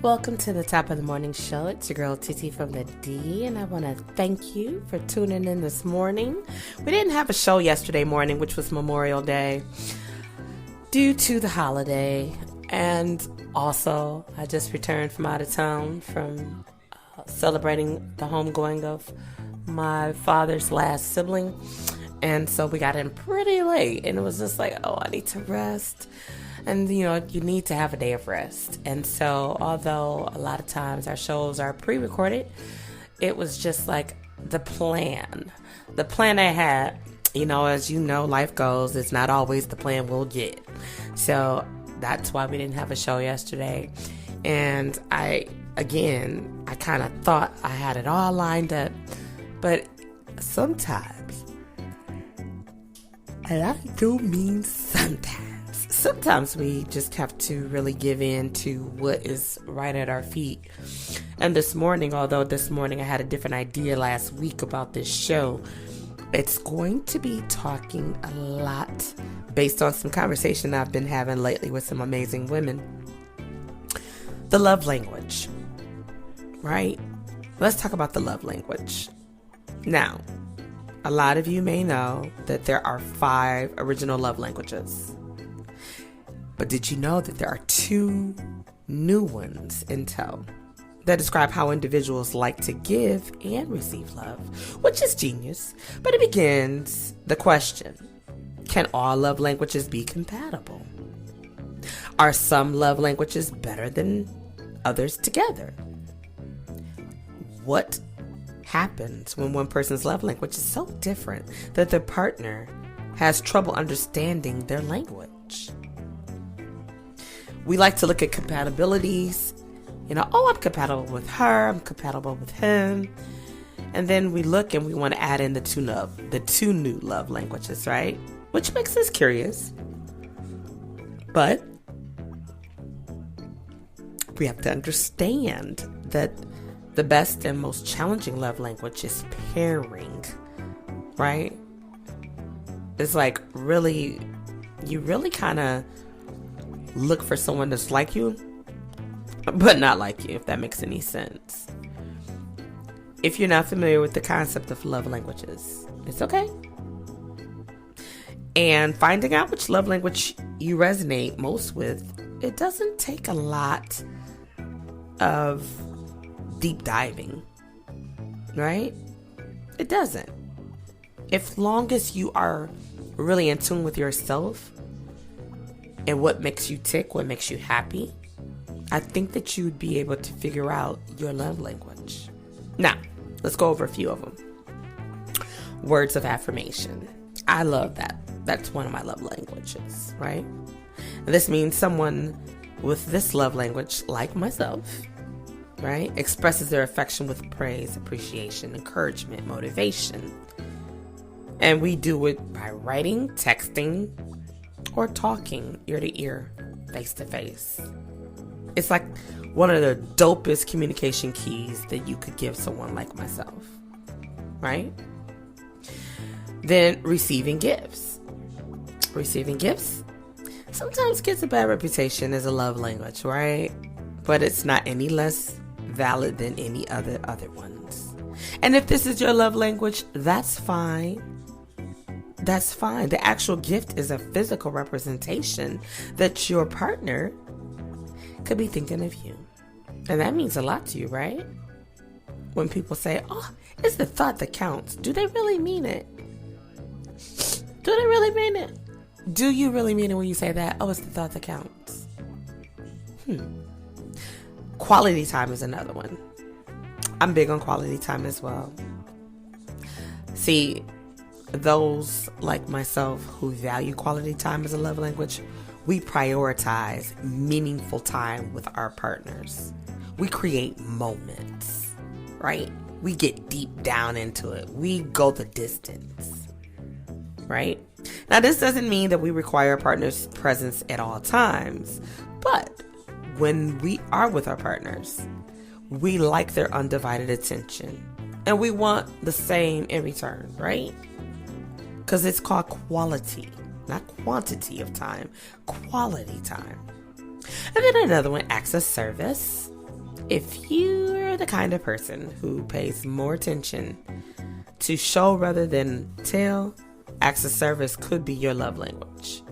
Welcome to the Top of the Morning Show. It's your girl TT from the D, and I want to thank you for tuning in this morning. We didn't have a show yesterday morning, which was Memorial Day, due to the holiday, and also I just returned from out of town from celebrating the homegoing of my father's last sibling, and so we got in pretty late, and it was just like, oh, I need to rest. And, you know, you need to have a day of rest. And so, although a lot of times our shows are pre-recorded, it was just like the plan. The plan I had, you know, as you know, life goes, it's not always the plan we'll get. So, that's why we didn't have a show yesterday. And I kind of thought I had it all lined up. But sometimes, and I do mean sometimes we just have to really give in to what is right at our feet. And this morning, although this morning I had a different idea last week about this show, it's going to be talking a lot based on some conversation I've been having lately with some amazing women. The love language, right? Let's talk about the love language. Now, a lot of you may know that there are 5 original love languages. But did you know that there are 2 new ones in tow that describe how individuals like to give and receive love, which is genius. But it begins the question, can all love languages be compatible? Are some love languages better than others together? What happens when one person's love language is so different that their partner has trouble understanding their language? We like to look at compatibilities. You know, oh, I'm compatible with her, I'm compatible with him. And then we look and we want to add in the two new love languages, right? Which makes us curious. But we have to understand that the best and most challenging love language is pairing, right? It's like you really kind of look for someone that's like you, but not like you, if that makes any sense. If you're not familiar with the concept of love languages, it's okay. And finding out which love language you resonate most with, it doesn't take a lot of deep diving, right? It doesn't. As long as you are really in tune with yourself and what makes you tick, what makes you happy, I think that you'd be able to figure out your love language. Now, let's go over a few of them. Words of affirmation. I love that. That's one of my love languages, right? And this means someone with this love language, like myself, right, expresses their affection with praise, appreciation, encouragement, motivation. And we do it by writing, texting, or talking ear to ear, face to face. It's like one of the dopest communication keys that you could give someone like myself, right? Then receiving gifts. Receiving gifts sometimes gets a bad reputation as a love language, right? But it's not any less valid than any other ones. And if this is your love language, that's fine. That's fine. The actual gift is a physical representation that your partner could be thinking of you. And that means a lot to you, right? When people say, oh, it's the thought that counts. Do they really mean it? Do they really mean it? Do you really mean it when you say that? Oh, it's the thought that counts. Quality time is another one. I'm big on quality time as well. See, those like myself who value quality time as a love language, we prioritize meaningful time with our partners. We create moments, right? We get deep down into it. We go the distance, right? Now, this doesn't mean that we require a partner's presence at all times, but when we are with our partners, we like their undivided attention, and we want the same in return, right? Because it's called quality, not quantity of time, quality time. And then another one, acts of service. If you're the kind of person who pays more attention to show rather than tell, acts of service could be your love language.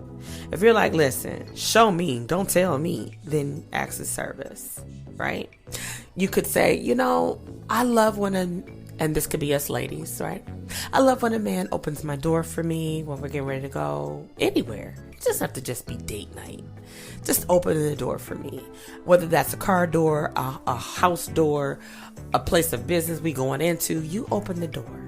If you're like, listen, show me, don't tell me, then acts of service, right? You could say, I love when and this could be us ladies, right? I love when a man opens my door for me when we're getting ready to go anywhere. It doesn't have to just be date night. Just open the door for me. Whether that's a car door, a house door, a place of business we going into, you open the door.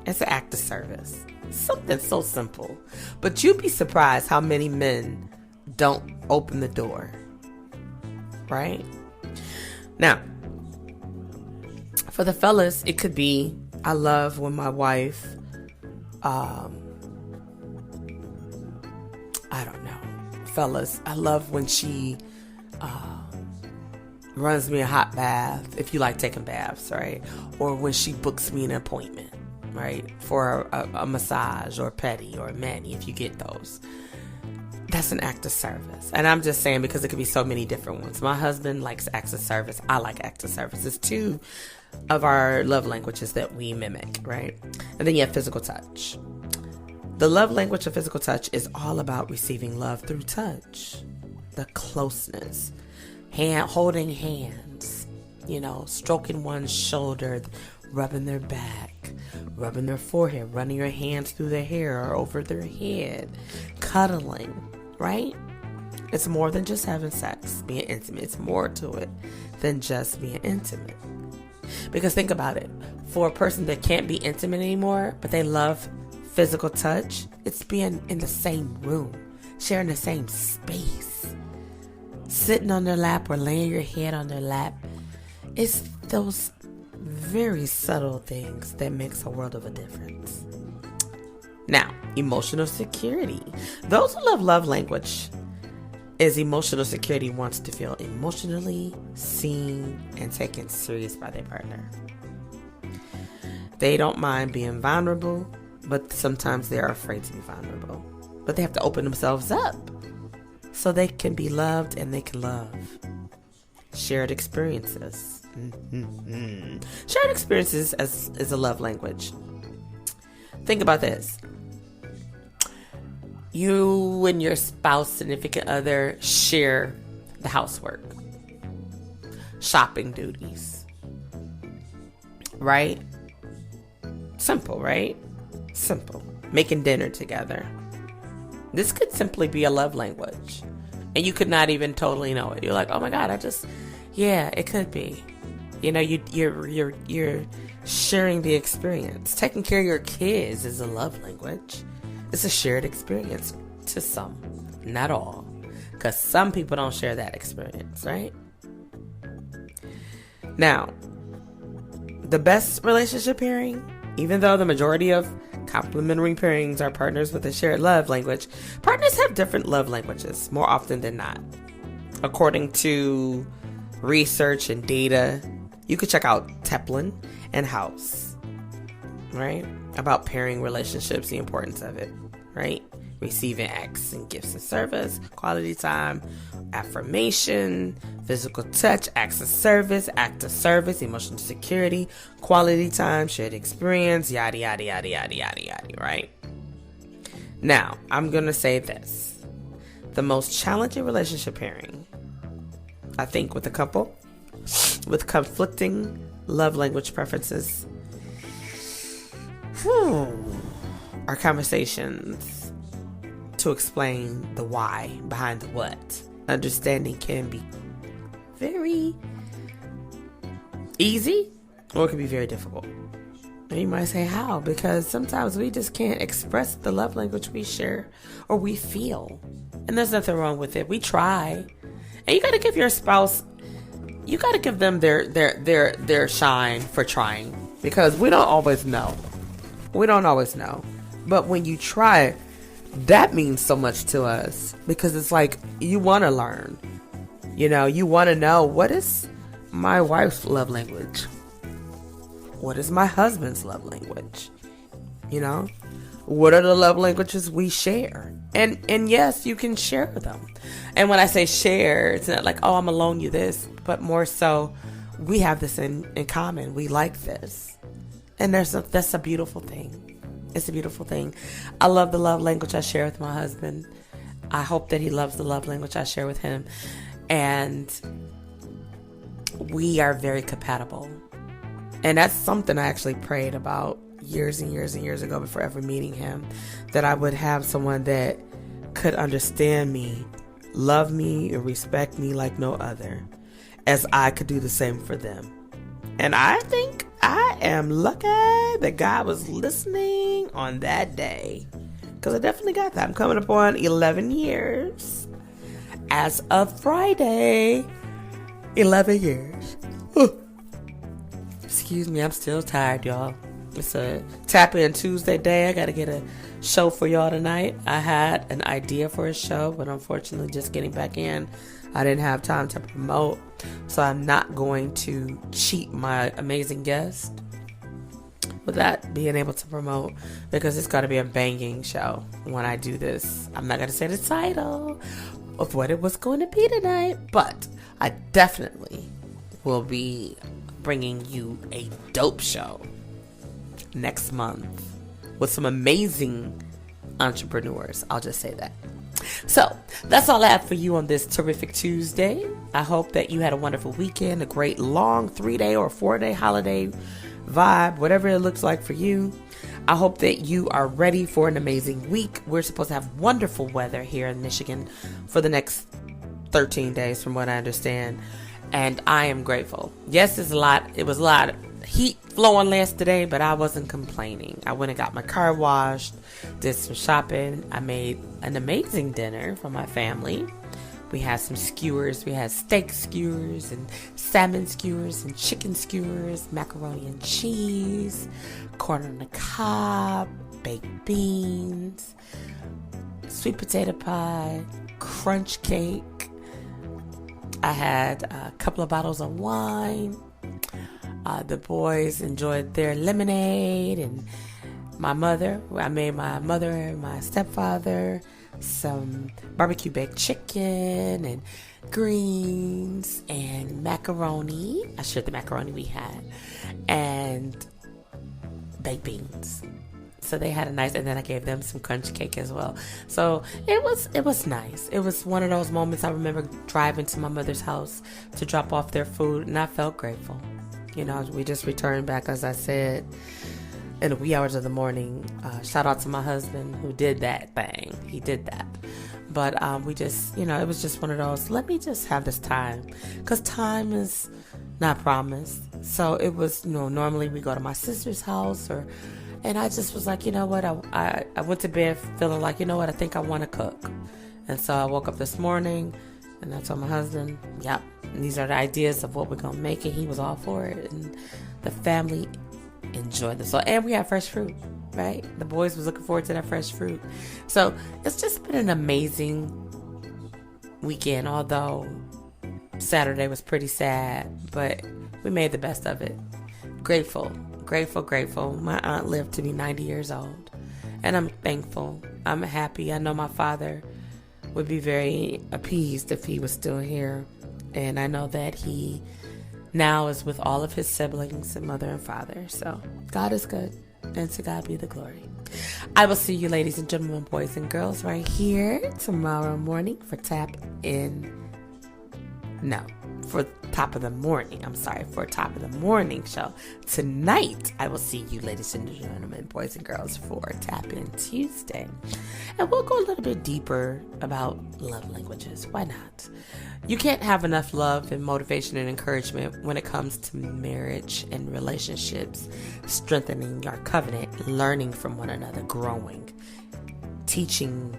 It's an act of service. Something so simple. But you'd be surprised how many men don't open the door. Right? Now, for the fellas, it could be, I love when my wife, I don't know. Fellas, I love when she runs me a hot bath, if you like taking baths, right? Or when she books me an appointment, right? For a massage or a pedi or a mani, if you get those. That's an act of service. And I'm just saying because it could be so many different ones. My husband likes acts of service. I like acts of service. It's two of our love languages that we mimic, right? And then you have physical touch. The love language of physical touch is all about receiving love through touch. The closeness. Holding hands. Stroking one's shoulder, rubbing their back, rubbing their forehead, running your hands through their hair or over their head, cuddling, right? It's more than just having sex, being intimate. It's more to it than just being intimate. Because think about it. For a person that can't be intimate anymore, but they love physical touch, it's being in the same room, sharing the same space, sitting on their lap or laying your head on their lap. It's those very subtle things that makes a world of a difference. Now, emotional security. Those who love language is emotional security wants to feel emotionally seen and taken serious by their partner. They don't mind being vulnerable, but sometimes they are afraid to be vulnerable. But they have to open themselves up so they can be loved and they can love. Shared experiences. Shared experiences is a love language. Think about this. You and your spouse, significant other, share the housework, shopping duties, right? Simple, right? Simple. Making dinner together. This could simply be a love language. And you could not even totally know it. You're like, oh my God, yeah, it could be. You're sharing the experience. Taking care of your kids is a love language. It's a shared experience to some, not all. Because some people don't share that experience, right? Now, the best relationship pairing, even though the majority of complementary pairings are partners with a shared love language, partners have different love languages more often than not. According to research and data, you could check out Teplin and House, right? About pairing relationships, the importance of it, right? Receiving acts and gifts of service, quality time, affirmation, physical touch, acts of service, act of service, emotional security, quality time, shared experience, yada, yada, yada, yada, yada, yada, right? Now, I'm going to say this. The most challenging relationship pairing, I think, with a couple with conflicting love language preferences, are conversations to explain the why behind the what. Understanding can be very easy or it can be very difficult. And you might say, how? Because sometimes we just can't express the love language we share or we feel. And there's nothing wrong with it. We try. And you got to give your spouse, you got to give them their shine for trying. Because we don't always know. We don't always know. But when you try, that means so much to us. Because it's like, you want to learn. You want to know, what is my wife's love language? What is my husband's love language? What are the love languages we share? And yes, you can share them. And when I say share, it's not like, oh, I'm gonna loan you this, but more so, we have this in common. We like this. And that's a beautiful thing. It's a beautiful thing. I love the love language I share with my husband. I hope that he loves the love language I share with him. And we are very compatible. And that's something I actually prayed about years and years and years ago before ever meeting him, that I would have someone that could understand me, love me, and respect me like no other, as I could do the same for them. And I think I am lucky that God was listening on that day, because I definitely got that. I'm coming up on 11 years as of Friday. 11 years. Excuse me, I'm still tired, y'all. It's a Tap In Tuesday day. I got to get a show for y'all tonight. I had an idea for a show, but unfortunately, just getting back in, I didn't have time to promote. So I'm not going to cheat my amazing guest with that being able to promote, because it's got to be a banging show when I do this. I'm not going to say the title of what it was going to be tonight, but I definitely will be bringing you a dope show next month with some amazing entrepreneurs. I'll just say that. So that's all I have for you on this terrific Tuesday. I hope that you had a wonderful weekend, a great long 3-day or 4-day holiday vibe, whatever it looks like for you. I hope that you are ready for an amazing week. We're supposed to have wonderful weather here in Michigan for the next 13 days, from what I understand. And I am grateful. Yes, it was a lot of heat flowing yesterday, but I wasn't complaining. I went and got my car washed, did some shopping. I made an amazing dinner for my family. We had some skewers. We had steak skewers and salmon skewers and chicken skewers, macaroni and cheese, corn on the cob, baked beans, sweet potato pie, crunch cake. I had a couple of bottles of wine. The boys enjoyed their lemonade, and I made my mother and my stepfather some barbecue baked chicken and greens and macaroni. I shared the macaroni we had, and baked beans. So they had a nice, and then I gave them some crunch cake as well. So it was nice. It was one of those moments. I remember driving to my mother's house to drop off their food, and I felt grateful. You know, we just returned back, as I said, in the wee hours of the morning. Shout out to my husband who did that thing. He did that. But we just, it was just one of those, let me just have this time. Because time is not promised. So it was, normally we go to my sister's house, and I just was like, you know what, I went to bed feeling like, I think I want to cook. And so I woke up this morning, and I told my husband, yep, these are the ideas of what we're going to make, and he was all for it. And the family enjoyed this. So, and we had fresh fruit, right? The boys was looking forward to that fresh fruit. So it's just been an amazing weekend, although Saturday was pretty sad, but we made the best of it. Grateful. My aunt lived to be 90 years old, and I'm thankful. I'm happy. I know my father would be very appeased if he was still here, and I know that he now is with all of his siblings and mother and father. So God is good, and to God be the glory. I will see you, ladies and gentlemen, boys and girls, right here tomorrow morning for Top of the Morning. I'm sorry, for Top of the Morning show. Tonight, I will see you, ladies and gentlemen, boys and girls, for Tap In Tuesday. And we'll go a little bit deeper about love languages. Why not? You can't have enough love and motivation and encouragement when it comes to marriage and relationships, strengthening our covenant, learning from one another, growing, teaching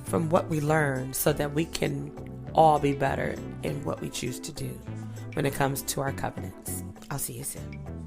from what we learn so that we can all be better in what we choose to do when it comes to our covenants. I'll see you soon.